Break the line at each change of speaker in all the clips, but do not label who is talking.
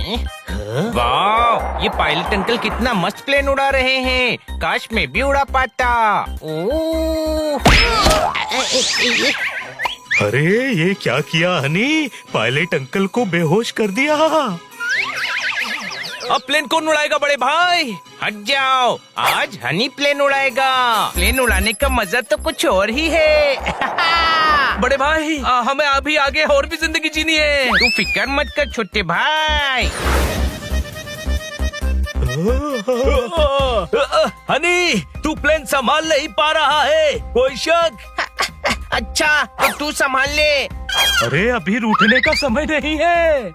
वाह, ये pilot uncle कितना मस्त प्लेन उड़ा रहे हैं। काश मैं भी उड़ा पाता। ओह,
अरे ये क्या किया हनी, पायलट अंकल को बेहोश कर दिया।
अब प्लेन कौन उड़ाएगा बड़े भाई? हट जाओ, आज हनी प्लेन उड़ाएगा। प्लेन उड़ाने का मजा तो कुछ और ही है।
बड़े भाई हमें अभी आगे और भी जिंदगी जीनी है।
तू फिक्र मत कर छोटे भाई।
हनी, तू प्लेन संभाल नहीं पा रहा है, कोई शक?
अच्छा तो तू संभाल ले।
अरे अभी रूठने का समय नहीं है।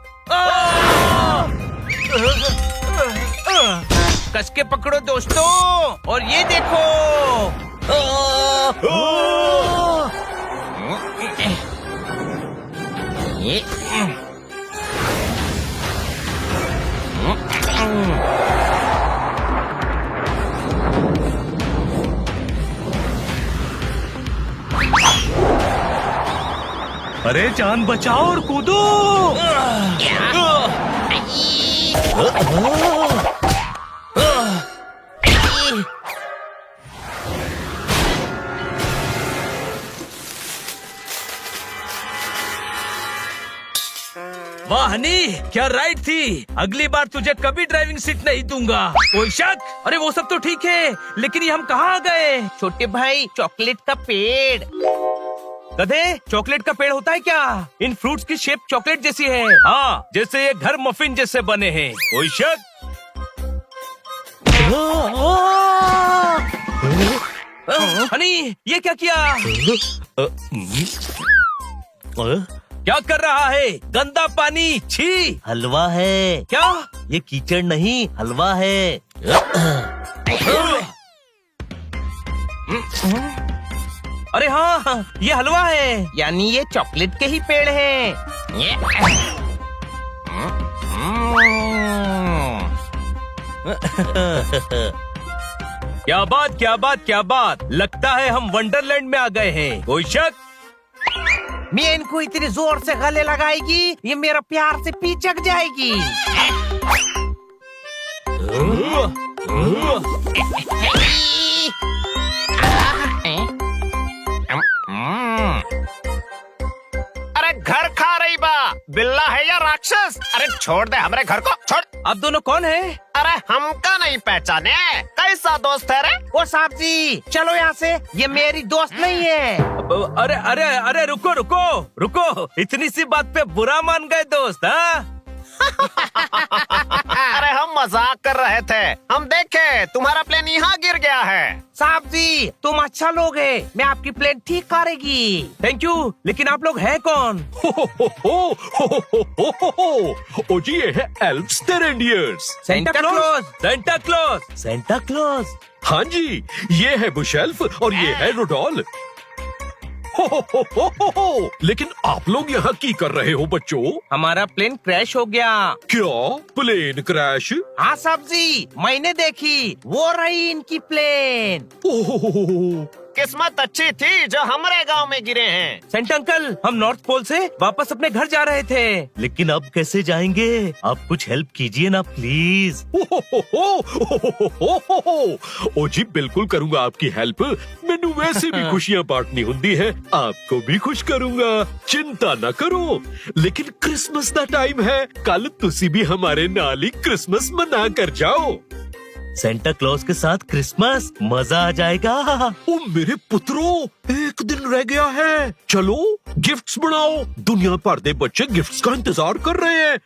कस के पकड़ो दोस्तों, और ये देखो।
अरे जान बचाओ और कूदो।
वाह हनी, क्या राइड थी। अगली बार तुझे कभी ड्राइविंग सीट नहीं दूंगा, कोई शक? अरे वो सब तो ठीक है, लेकिन ये हम कहाँ आ गए?
छोटे भाई, चॉकलेट का पेड़।
गधे, चॉकलेट का पेड़ होता है क्या? इन फ्रूट्स की शेप चॉकलेट जैसी है। हाँ, जैसे ये घर मफिन जैसे बने हैं, कोई शक? हनी, ये क्या किया? क्या कर रहा है? गंदा पानी, छी।
हलवा है।
क्या?
ये कीचड़ नहीं, हलवा है।
अरे हाँ, ये हलवा है।
यानी ये चॉकलेट के ही पेड़ हैं।
क्या बात, क्या बात, क्या बात। लगता है हम वंडरलैंड में आ गए हैं, कोई शक?
मैं इनको इतने जोर से गले लगाएगी, ये मेरा प्यार से पीछक जाएगी। अरे घर खा रही बा, बिल्ला है या राक्षस? अरे छोड़ दे हमारे घर को, छोड़।
आप दोनों कौन है?
अरे हमका नहीं पहचाने, कैसा दोस्त है रे? ओ साहब जी, चलो यहाँ से, ये मेरी दोस्त नहीं है।
अरे अरे अरे, रुको रुको रुको, इतनी सी बात पे बुरा मान गए दोस्त? हाँ?
अरे हम मजाक कर रहे थे, हम देखे तुम्हारा प्लेन यहाँ गिर गया है। साहब जी, तुम अच्छा लोग है, मैं आपकी प्लेन ठीक करेगी।
थैंक यू, लेकिन आप लोग हैं कौन?
ओ जी, ये है elves the reindeers.
Santa Claus. Santa Claus.
Santa Claus.
हाँ जी, ये है बुशेल्फ और ये है रोडोल। लेकिन आप लोग यहाँ की कर रहे हो बच्चों?
हमारा प्लेन क्रैश हो गया।
क्या प्लेन क्रैश?
हाँ साहब जी, मैंने देखी, वो रही इनकी प्लेन।
ओह,
किस्मत अच्छी थी जो हमारे गांव में गिरे हैं।
सेंटा अंकल, हम नॉर्थ पोल से वापस अपने घर जा रहे थे।
लेकिन अब कैसे जाएंगे? आप कुछ हेल्प कीजिए ना प्लीज।
ओ जी, बिल्कुल करूंगा आपकी हेल्प। मैनू वैसे भी खुशियां बांटनी होंदी है, आपको भी खुश करूंगा, चिंता न करो। लेकिन क्रिसमस का टाइम है, कल तुसी भी हमारे नाल ही क्रिसमस मना कर जाओ।
सेंटा क्लॉज के साथ क्रिसमस, मजा आ जाएगा।
ओ मेरे पुत्रों, एक दिन रह गया है, चलो गिफ्ट्स बनाओ। दुनिया भर दे बच्चे गिफ्ट्स का इंतजार कर रहे हैं।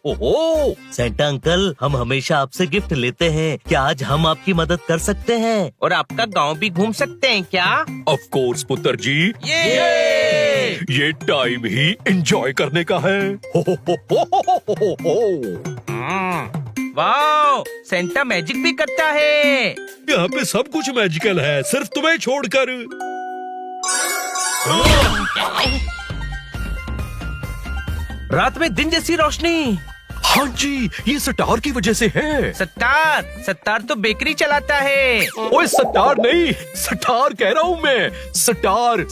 हो।
सेंटा अंकल, हम हमेशा आपसे गिफ्ट लेते हैं, क्या आज हम आपकी मदद कर सकते हैं?
और आपका गांव भी घूम सकते हैं क्या?
ऑफ कोर्स पुत्र जी, ये टाइम ही एंजॉय करने का है।
वाह, सेंटा मैजिक भी करता है।
यहाँ पे सब कुछ मैजिकल है, सिर्फ तुम्हें छोड़कर।
रात में दिन जैसी रोशनी।
हाँ जी, ये सटार की वजह से है।
सत्तार तो बेकरी चलाता है।
ओए सटार नहीं, सटार कह रहा हूँ मैं, सटार।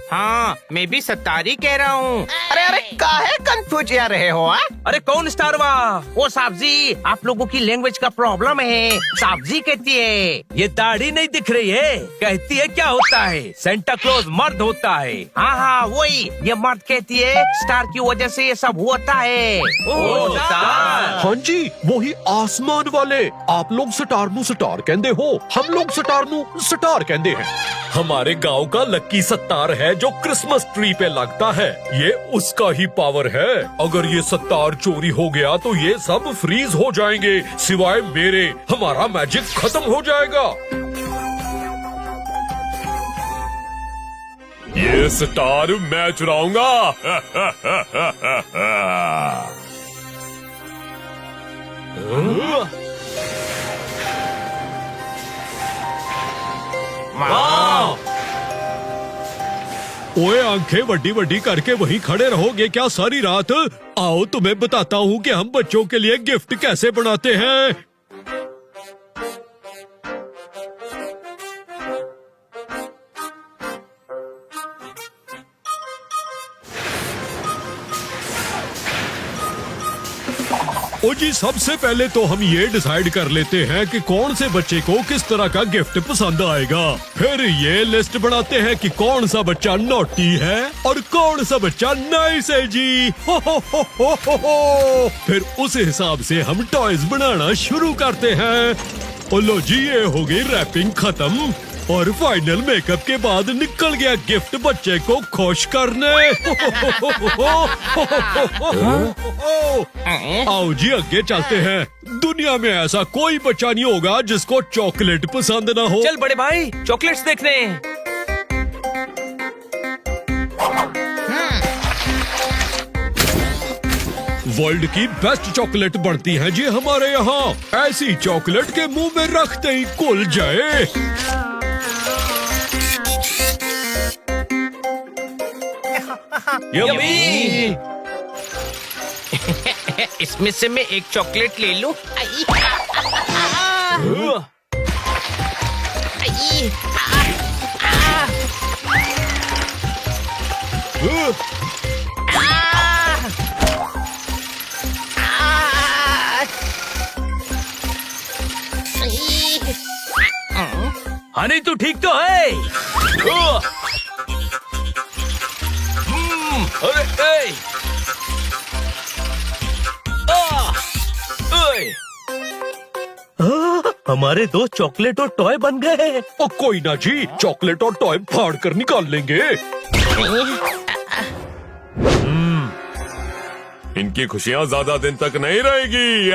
हाँ, मैं भी सत्तार ही कह रहा हूँ।
अरे अरे काहे कंफ्यूज या रहे हो?
अरे कौन स्टार हुआ? वो साहब जी, आप लोगों की लैंग्वेज का प्रॉब्लम है। साहब जी कहती है, ये दाढ़ी नहीं दिख रही है। कहती है क्या होता है? सेंटा क्लॉज मर्द होता है। हाँ हाँ वही, ये मर्द कहती है स्टार की वजह से ये सब होता है। ओह स्टार।
हाँ जी, वही आसमान वाले। आप लोग स्टार नू स्टार कहते हो, हम लोग स्टार नू स्टार कहते हैं। हमारे गांव का लक्की सत्तार है जो क्रिसमस ट्री पे लगता है। ये उसका ही पावर है। अगर ये सत्तार चोरी हो गया तो ये सब फ्रीज हो जाएंगे, सिवाय मेरे। हमारा मैजिक खत्म हो जाएगा।
ये स्टार मैं चुराऊंगा।
ओए आंखें वड्डी वड्डी करके वहीं खड़े रहोगे क्या सारी रात? आओ तुम्हें बताता हूँ कि हम बच्चों के लिए गिफ्ट कैसे बनाते हैं। ओ जी, सबसे पहले तो हम ये डिसाइड कर लेते हैं कि कौन से बच्चे को किस तरह का गिफ्ट पसंद आएगा। फिर ये लिस्ट बनाते हैं कि कौन सा बच्चा नॉटी है और कौन सा बच्चा नाइस है जी। हो। फिर उस हिसाब से हम टॉयज बनाना शुरू करते हैं। ओ लो जी, ये हो गई रैपिंग खत्म और फाइनल मेकअप के बाद निकल गया गिफ्ट बच्चे को खुश करने। आओ जी आगे चलते हैं। दुनिया में ऐसा कोई बच्चा नहीं होगा जिसको चॉकलेट पसंद ना हो।
चल बड़े भाई, चॉकलेट्स देखने।
वर्ल्ड की बेस्ट चॉकलेट बनती है जी हमारे यहाँ। ऐसी चॉकलेट के मुंह में रखते ही घुल जाए।
यम्मी। इसमें से मैं एक चॉकलेट ले लूं। हनी तू ठीक तो है? अरे
हमारे दोस्त चॉकलेट और टॉय बन गए।
ओ कोई ना जी, चॉकलेट और टॉय फाड़ कर निकाल लेंगे।
इनकी खुशियां ज्यादा दिन तक नहीं रहेगी।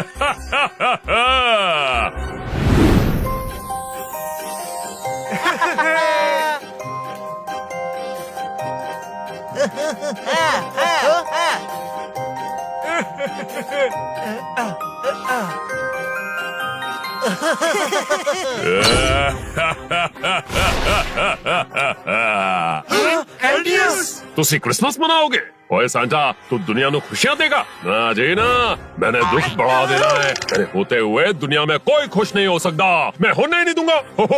ਤੁਸੀਂ क्रिसमस मनाओगे? ओए सांता, तू दुनिया को खुशियां देगा ना जी ना। मैंने दुख बढ़ा देना है। मेरे होते हुए दुनिया में कोई खुश नहीं हो सकता। मैं होने ही नहीं दूंगा। हो।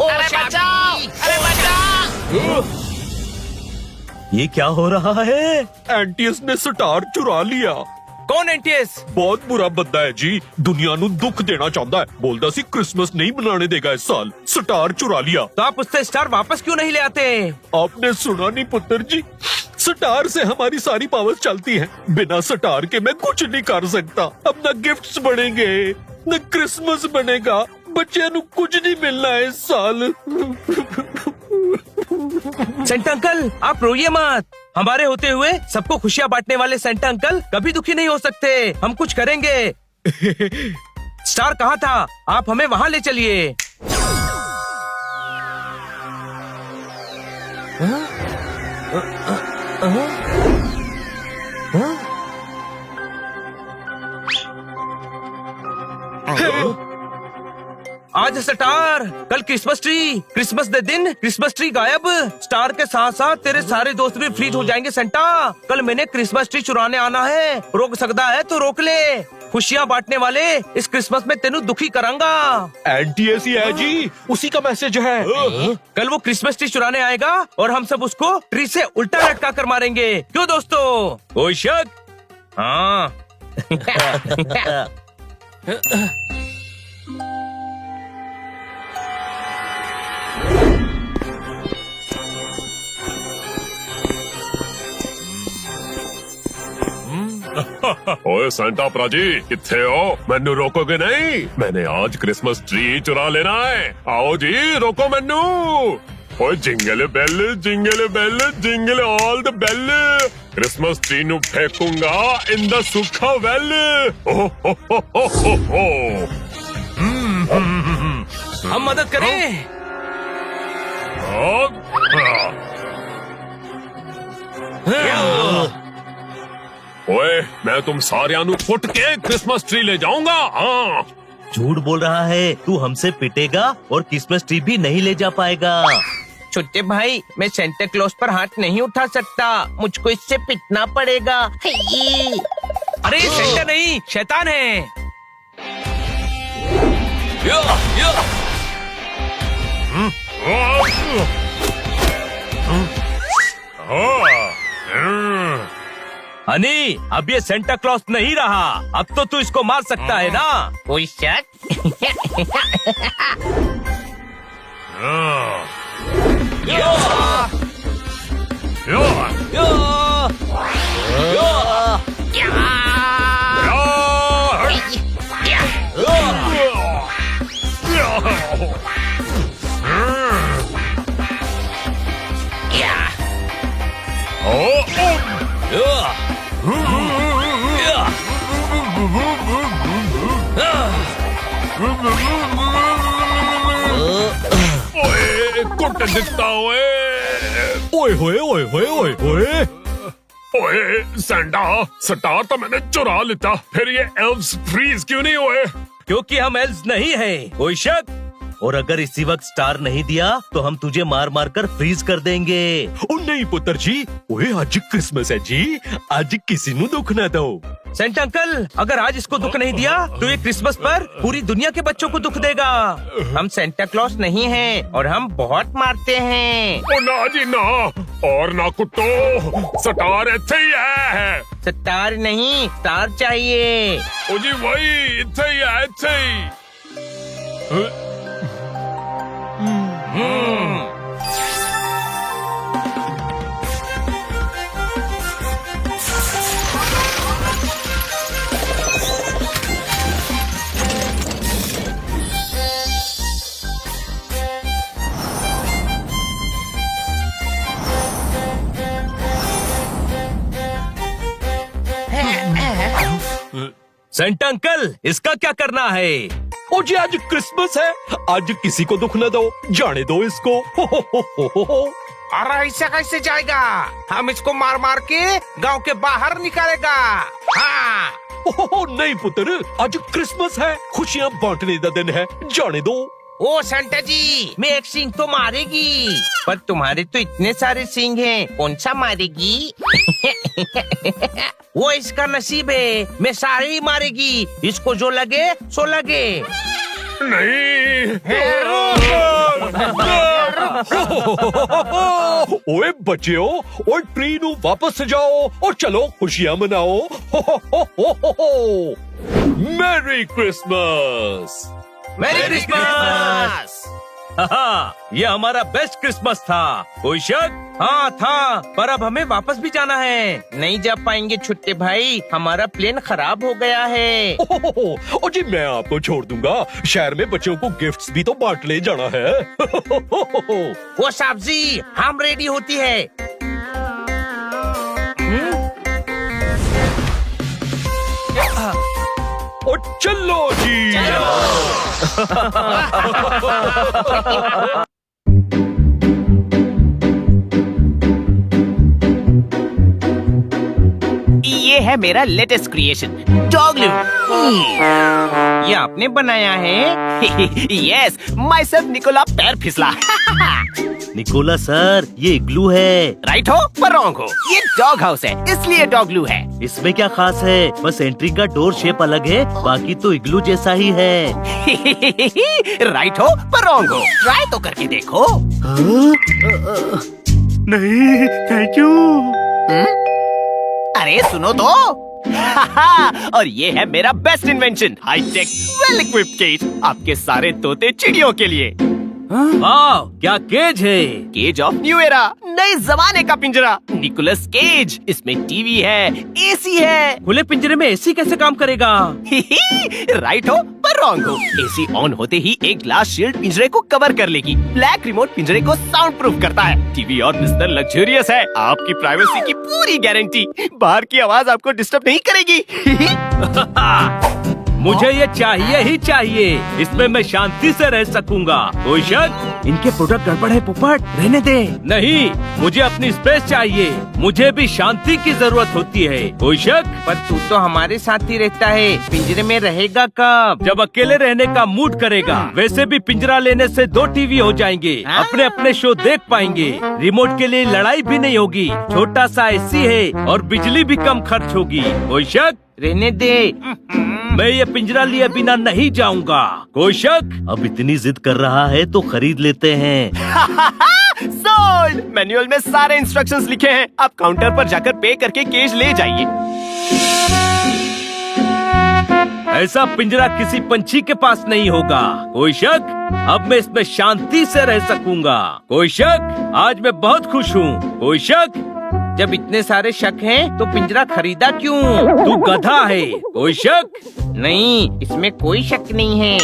अरे बचाओ! अरे बचाओ!
ये क्या हो रहा है?
एंटीएस ने स्टार चुरा लिया।
कौन एंटीएस?
बहुत बुरा बंदा है जी। दुनिया नू दुख देना चाहता है। बोलता सी क्रिसमस नहीं मनाने देगा इस साल। स्टार चुरा लिया।
तो आप उससे स्टार वापस क्यों नहीं ले आते?
आपने सुना नहीं पुत्र जी, स्टार से हमारी सारी पावर्स चलती हैं। बिना स्टार के मैं कुछ नहीं कर सकता। अब न गिफ्ट्स बनेंगे न क्रिसमस बनेगा। बच्चे नु कुछ नहीं मिलना है इस साल।
सेंटा अंकल, आप रोइए मत। हमारे होते हुए सबको खुशियाँ बांटने वाले सेंटा अंकल कभी दुखी नहीं हो सकते। हम कुछ करेंगे। स्टार कहाँ था? आप हमें वहाँ ले चलिए। आज है स्टार, कल क्रिसमस ट्री, क्रिसमस दे दिन क्रिसमस ट्री गायब। स्टार के साथ साथ तेरे सारे दोस्त भी फ्रीज हो जाएंगे सेंटा। कल मैंने क्रिसमस ट्री चुराने आना है, रोक सकता है तो रोक ले। खुशियाँ बांटने वाले इस क्रिसमस में तेनू दुखी करांगा।
एंटी ऐसी है जी, उसी का मैसेज है।
कल वो क्रिसमस ट्री चुराने आएगा और हम सब उसको ट्री से उल्टा लटका कर मारेंगे। क्यों दोस्तों, कोई शक? हाँ।
ओए सांता प्राजी, किथे हो? मैनू रोकोगे नहीं? मैंने आज क्रिसमस ट्री चुरा लेना है। आओ जी, रोको मैनू। ओए jingle bell jingle all the bell, Christmas tree नु फेंकूंगा इन द सुखा वेल।
हम मदद करें।
ओए मैं तुम सारियां नु फुट के क्रिसमस ट्री ले जाऊंगा। हाँ,
झूठ बोल रहा है, तू हमसे पिटेगा और क्रिसमस ट्री भी नहीं ले जा पाएगा।
छोटे भाई, मैं सेंटा क्लॉज पर हाथ नहीं उठा सकता, मुझको इससे पिटना पड़ेगा। अरे सेंटा नहीं, शैतान है। हनी, अब ये सेंटा क्लॉज नहीं रहा, अब तो तू इसको मार सकता है ना? कोई शक?
ओए कुट दिखता ओए।
ओए होए ओए होए ओए होए।
ओए सांता, स्टार तो मैंने चुरा लेता, फिर ये एल्व्स फ्रीज क्यों नहीं हुए?
क्योंकि हम एल्व्स नहीं हैं। कोई शक?
और अगर इसी वक्त स्टार नहीं दिया तो हम तुझे मार मार कर फ्रीज कर देंगे।
ओ नहीं पुत्र जी, ओए आज क्रिसमस है जी, आज किसी नु दुख ना दो।
सेंटा अंकल, अगर आज इसको दुख नहीं दिया तो ये क्रिसमस पर पूरी दुनिया के बच्चों को दुख देगा। हम सेंटा क्लॉज नहीं हैं और हम बहुत मारते हैं।
ओ ना जी ना, और ना कुट्टो, स्टार इत्थे ही है।
स्टार नहीं, स्टार चाहिए।
ओ जी वही इत्थे ही है, इत्थे ही।
सेंटा अंकल, इसका क्या करना है?
ओ जी आज क्रिसमस है, आज किसी को दुख न दो, जाने दो इसको। हो।
अरे ऐसा कैसे जाएगा? हम इसको मार मार के गांव के बाहर निकालेगा। हाँ।
ओहो नहीं पुत्र, आज क्रिसमस है, खुशियाँ बांटने का दिन है, जाने दो।
ओ सेंटा जी, मैं एक सिंह तो मारेगी, पर तुम्हारे तो इतने सारे सिंह हैं, कौन सा मारेगी? वो इसका नसीब है, मैं सारे ही मारेगी, इसको जो लगे सो लगे।
नहीं।
ओए बच्चों, और ट्री नु वापस जाओ और चलो खुशियाँ मनाओ। Merry Christmas.
Merry Christmas. ये हमारा बेस्ट क्रिसमस था। कोई शक? हाँ था, पर अब हमें वापस भी जाना है। नहीं जा पाएंगे छोटे भाई, हमारा प्लेन खराब हो गया है।
ओ जी मैं आपको छोड़ दूंगा, शहर में बच्चों को गिफ्ट्स भी तो बांट ले जाना है।
वो सब्जी हम रेडी होती है।
और चलो जी।
ये है मेरा लेटेस्ट क्रिएशन, डॉगलू। ये आपने बनाया है? यस, माय सेल्फ निकोला पैर फिसला।
निकोला सर, ये इग्लू है।
राइट हो पर रॉन्ग हो, ये डॉग हाउस है इसलिए डॉगलू है।
इसमें क्या खास है? बस एंट्री का डोर शेप अलग है, बाकी तो इग्लू जैसा ही है।
राइट हो पर रॉन्ग हो, ट्राई तो करके देखो।
नहीं, थैंक यू।
अरे सुनो तो। और ये है मेरा best invention, high tech well equipped cage, आपके सारे तोते चिड़ियों के लिए।
वाह, क्या केज है।
केज ऑफ न्यू एरा, नए जमाने का पिंजरा, निकोलस केज। इसमें टीवी है, एसी है।
खुले पिंजरे में एसी कैसे काम करेगा?
राइट हो पर रॉन्ग हो, एसी ऑन होते ही एक ग्लास शील्ड पिंजरे को कवर कर लेगी। ब्लैक रिमोट पिंजरे को साउंड प्रूफ करता है। टीवी और बिस्तर लग्जरियस है, आपकी प्राइवेसी की पूरी गारंटी। बाहर की आवाज आपको डिस्टर्ब नहीं करेगी।
मुझे ये चाहिए ही चाहिए, इसमें मैं शांति से रह सकूंगा। कोई शक? इनके प्रोडक्ट गड़बड़ है पोपट, रहने दे। नहीं, मुझे अपनी स्पेस चाहिए, मुझे भी शांति की जरूरत होती है। कोई शक?
पर तू तो हमारे साथ ही रहता है, पिंजरे में रहेगा कब?
जब अकेले रहने का मूड करेगा। वैसे भी पिंजरा लेने से 2 टीवी हो जाएंगे, अपने अपने शो देख पाएंगे। रिमोट के लिए लड़ाई भी नहीं होगी, छोटा सा एसी है और बिजली भी कम खर्च होगी। कोई शक?
रहने दे।
मैं ये पिंजरा लिए बिना नहीं जाऊंगा। कोई शक?
अब इतनी जिद कर रहा है तो खरीद लेते हैं।
सोल्ड। मैनुअल में सारे इंस्ट्रक्शंस लिखे हैं, आप काउंटर पर जाकर पे करके केज ले जाइए।
ऐसा पिंजरा किसी पंछी के पास नहीं होगा। कोई शक? अब मैं इसमें शांति से रह सकूंगा। कोई शक? आज मैं बहुत खुश हूँ। कोई शक?
जब इतने सारे शक हैं, तो पिंजरा खरीदा क्यों?
तू गधा है। कोई शक?
नहीं, इसमें कोई शक नहीं है।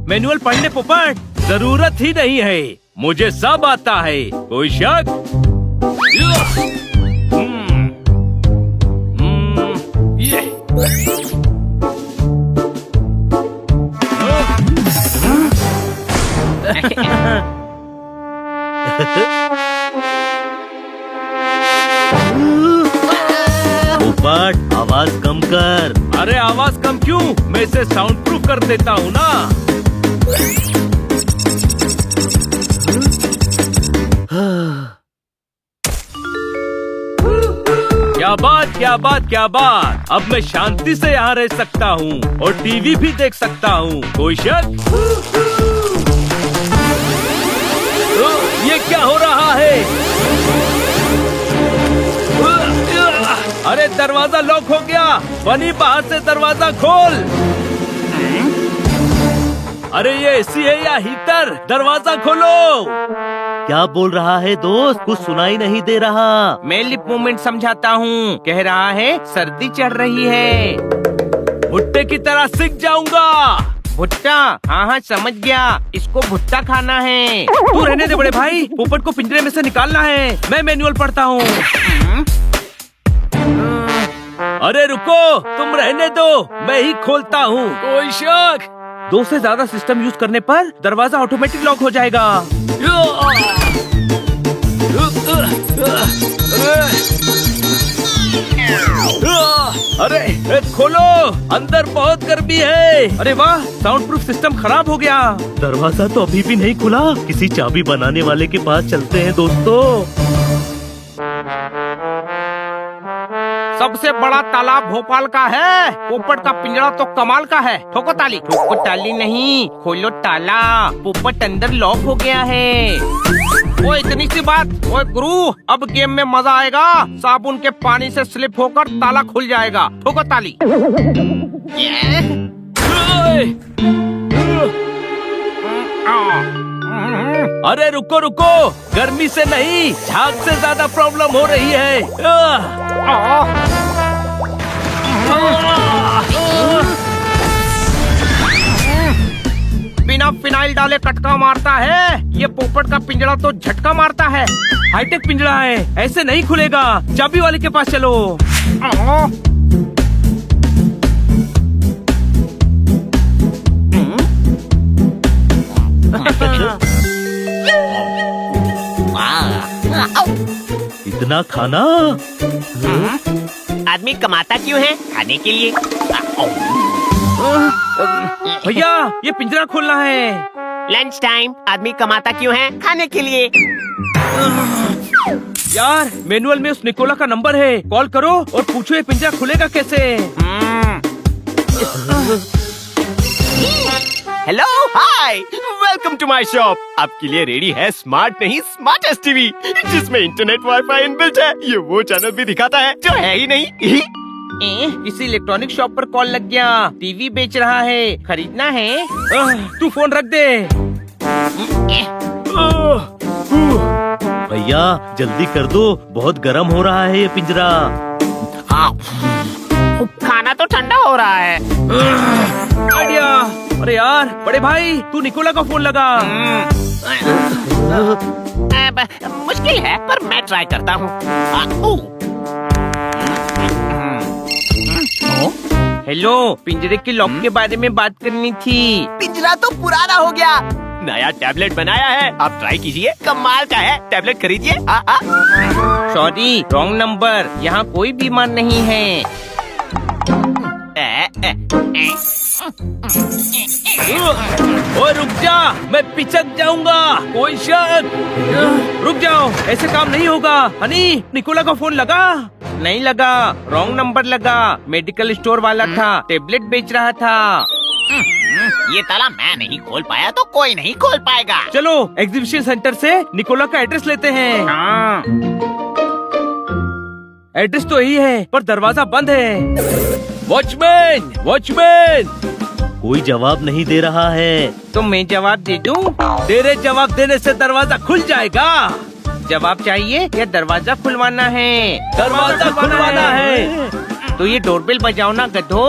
मैनुअल पढ़ने पोपट, जरूरत ही नहीं है, मुझे सब आता है। कोई शक?
पोपट, आवाज कम कर।
अरे आवाज कम क्यों? मैं इसे साउंड प्रूफ कर देता हूँ ना। क्या बात, क्या बात, क्या बात। अब मैं शांति से यहाँ रह सकता हूँ और टीवी भी देख सकता हूँ। कोई शक? ये क्या हो रहा है? अरे दरवाजा लॉक हो गया। बनी, बाहर से दरवाजा खोल। अरे ये एसी है या हीटर? दरवाजा खोलो।
क्या बोल रहा है दोस्त? कुछ सुनाई नहीं दे रहा।
मैं लिप मूवमेंट समझाता हूँ। कह रहा है सर्दी चढ़ रही है।
भुट्टे की तरह सीख जाऊंगा।
भुट्टा? हाँ हाँ समझ गया, इसको भुट्टा खाना है।
तू रहने दे बड़े भाई, पोपट को पिंजरे में से निकालना है। मैं मैनुअल पढ़ता हूँ। अरे रुको, तुम रहने दो, मैं ही खोलता हूँ। कोई शक? 2 से ज्यादा सिस्टम यूज करने पर दरवाजा ऑटोमेटिक लॉक हो जाएगा। अरे खोलो, अंदर बहुत गर्मी है। अरे वाह, साउंड प्रूफ सिस्टम खराब हो गया।
दरवाजा तो अभी भी नहीं खुला। किसी चाबी बनाने वाले के पास चलते हैं दोस्तों।
सबसे बड़ा तालाब भोपाल का है। पोपट का पिंजरा तो कमाल का है। ठोको ताली। ठोको ताली नहीं, खोलो ताला। पोपट अंदर लॉक हो गया है। वो इतनी सी बात। ओए गुरु, अब गेम में मजा आएगा। साबुन के पानी से स्लिप होकर ताला खुल जाएगा। ठोको ताली।
अरे रुको रुको, गर्मी से नहीं, झाग से ज्यादा प्रॉब्लम हो रही है।
बिना फिनाइल डाले कटका मारता है। ये पोपट का पिंजरा तो झटका मारता है।
हाईटेक पिंजरा है, ऐसे नहीं खुलेगा। चाबी वाले के पास चलो।
इतना खाना?
आदमी कमाता क्यों है? खाने के लिए।
भैया ये पिंजरा खोलना है।
Lunch time. आदमी कमाता क्यों है? खाने के लिए।
यार मैनुअल में उस निकोला का नंबर है, कॉल करो और पूछो ये पिंजरा खुलेगा कैसे।
Hello, hi, welcome to my shop. आपके लिए रेडी है स्मार्ट नहीं स्मार्टेस्ट टीवी, जिसमें इंटरनेट वाईफाई इनबिल्ट है। ये वो चैनल भी दिखाता है जो है ही नहीं।
किसी इलेक्ट्रॉनिक शॉप पर कॉल लग गया, टीवी बेच रहा है, खरीदना है। तू फोन रख दे।
भैया जल्दी कर दो, बहुत गर्म हो रहा है ये पिंजरा।
खाना तो ठंडा हो रहा है।
आइडिया। अरे यार बड़े भाई, तू निकोला का फोन लगा।
अब मुश्किल है पर मैं ट्राई करता हूँ।
हेलो, पिंजरे के लॉक के बारे में बात करनी थी।
पिंजरा तो पुराना हो गया, नया टैबलेट बनाया है, आप ट्राई कीजिए, कमाल का है। टैबलेट खरीदिए।
सॉरी, रॉन्ग नंबर, यहाँ कोई बीमार नहीं है। ओए रुक जा, मैं पिचक जाऊंगा। कोई शक? रुक जाओ, ऐसे काम नहीं होगा। हनी, निकोला का फोन लगा? नहीं लगा, रॉन्ग नंबर लगा। मेडिकल स्टोर वाला था, टेबलेट बेच रहा था।
ये ताला मैं नहीं खोल पाया तो कोई नहीं खोल पाएगा।
चलो एग्जीबिशन सेंटर से निकोला का एड्रेस लेते हैं।
हाँ।
एड्रेस तो यही है पर दरवाजा बंद है। Watchman, watchman.
कोई जवाब नहीं दे रहा है।
तो मैं जवाब दे दूं? तेरे जवाब देने से दरवाजा खुल जाएगा। जवाब चाहिए या दरवाजा खुलवाना है?
दरवाजा खुलवाना है।
तो ये डोरबेल बजाओ ना गधो।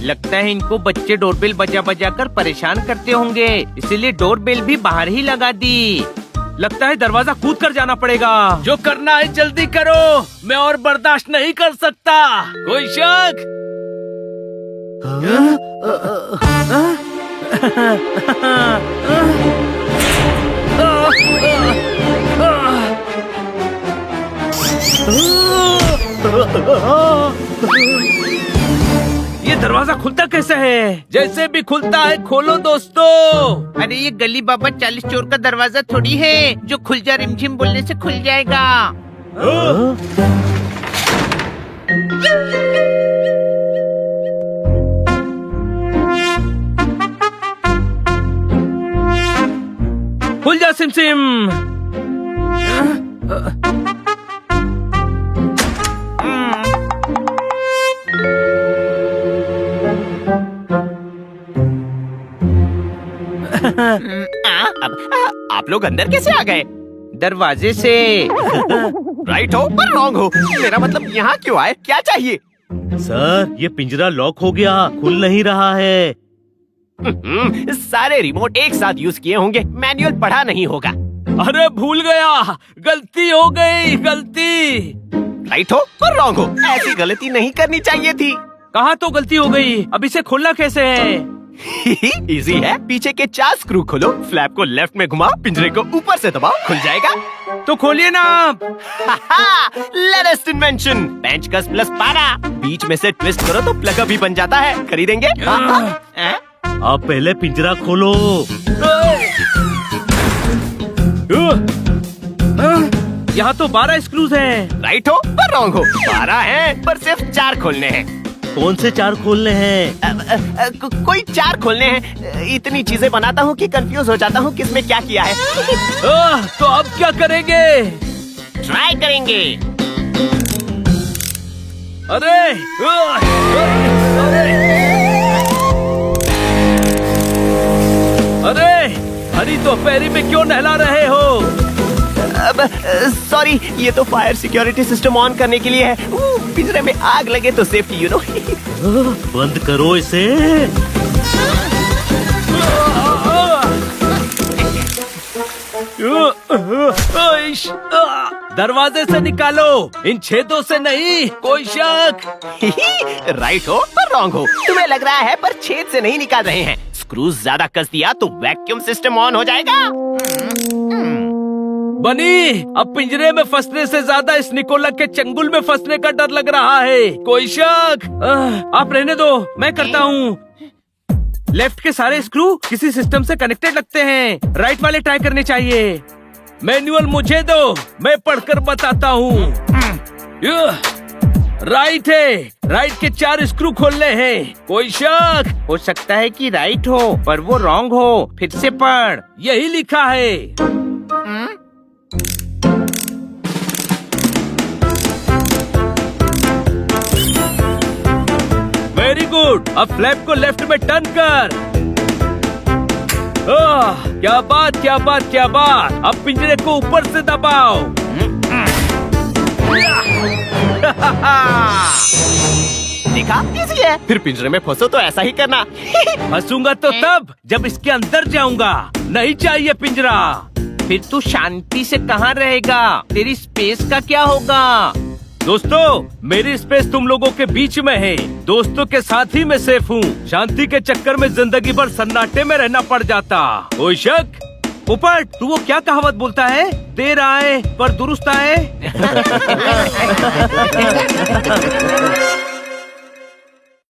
लगता है इनको बच्चे डोरबेल बजा बजा कर परेशान करते होंगे, इसीलिए डोरबेल भी बाहर ही लगा दी। लगता है दरवाजा कूद कर जाना पड़ेगा। जो करना है जल्दी करो, मैं और बर्दाश्त नहीं कर सकता। कोई शक? ये दरवाजा खुलता कैसे है? जैसे भी खुलता है खोलो दोस्तों। अरे ये गली बाबा 40 चोर का दरवाजा थोड़ी है जो खुल जा रिमझिम बोलने से खुल जाएगा। खुल जा सिमसिम।
आप लोग अंदर कैसे आ गए?
दरवाजे से।
राइट हो पर रॉन्ग हो। मेरा मतलब यहाँ क्यों आए? क्या चाहिए?
सर ये पिंजरा लॉक हो गया, खुल नहीं रहा है।
सारे रिमोट एक साथ यूज किए होंगे, मैनुअल पढ़ा नहीं होगा।
अरे भूल गया, गलती हो गई, गलती।
राइट हो पर रॉन्ग हो। ऐसी गलती नहीं करनी चाहिए थी।
कहाँ तो गलती हो गई, अब इसे खोलना कैसे है?
इजी है, पीछे के 4 स्क्रू खोलो, फ्लैप को लेफ्ट में घुमाओ, पिंजरे को ऊपर से दबाओ, खुल जाएगा।
तो खोलिए ना।
लेटेस्ट इन्वेंशन, पेंचकस प्लस पारा। बीच में से ट्विस्ट करो तो प्लग भी बन जाता है। खरीदेंगे?
आप पहले पिंजरा खोलो।
यहाँ तो 12 स्क्रूज हैं।
राइट हो पर रॉन्ग हो। 12 हैं पर सिर्फ 4 खोलने हैं।
कौन से 4 खोलने हैं?
कोई 4 खोलने हैं। इतनी चीजें बनाता हूँ कि कंफ्यूज हो जाता हूँ किसमें क्या किया है।
तो अब क्या करेंगे?
ट्राई करेंगे।
अरे अरे हरी दोपहरी में क्यों नहला रहे हो?
सॉरी, ये तो फायर सिक्योरिटी सिस्टम ऑन करने के लिए है। पिंजरे में आग लगे तो सेफ्टी, यू नो।
बंद करो इसे।
दरवाजे से निकालो, इन छेदों से नहीं, कोई शक।
राइट हो पर रॉन्ग हो। तुम्हें लग रहा है पर छेद से नहीं निकाल रहे हैं। स्क्रूज ज्यादा कस दिया तो वैक्यूम सिस्टम ऑन हो जाएगा।
बनी, अब पिंजरे में फंसने से ज्यादा इस निकोला के चंगुल में फंसने का डर लग रहा है। कोई शक? आप रहने दो, मैं करता हूँ। लेफ्ट के सारे स्क्रू किसी सिस्टम से कनेक्टेड लगते हैं, राइट वाले ट्राई करने चाहिए। मैनुअल मुझे दो, मैं पढ़कर बताता हूँ। राइट है, राइट के 4 स्क्रू खोलने हैं। कोई शक?
हो सकता है कि राइट हो पर वो रॉन्ग हो। फिर से पढ़।
यही लिखा है। वेरी गुड, अब फ्लैप को लेफ्ट में टर्न कर। क्या बात, क्या बात, क्या बात। अब पिंजरे को ऊपर से दबाओ।
देखा, इजी है। फिर पिंजरे में फंसो तो ऐसा ही करना।
फंसूंगा तो तब जब इसके अंदर जाऊंगा। नहीं चाहिए पिंजरा।
फिर तू शांति से कहाँ रहेगा? तेरी स्पेस का क्या होगा?
दोस्तों, मेरी स्पेस तुम लोगों के बीच में है। दोस्तों के साथ ही मैं सेफ हूँ। शांति के चक्कर में जिंदगी भर सन्नाटे में रहना पड़ जाता। कोई शक? पोपट, तू वो क्या कहावत बोलता है? देर आए पर दुरुस्त आए।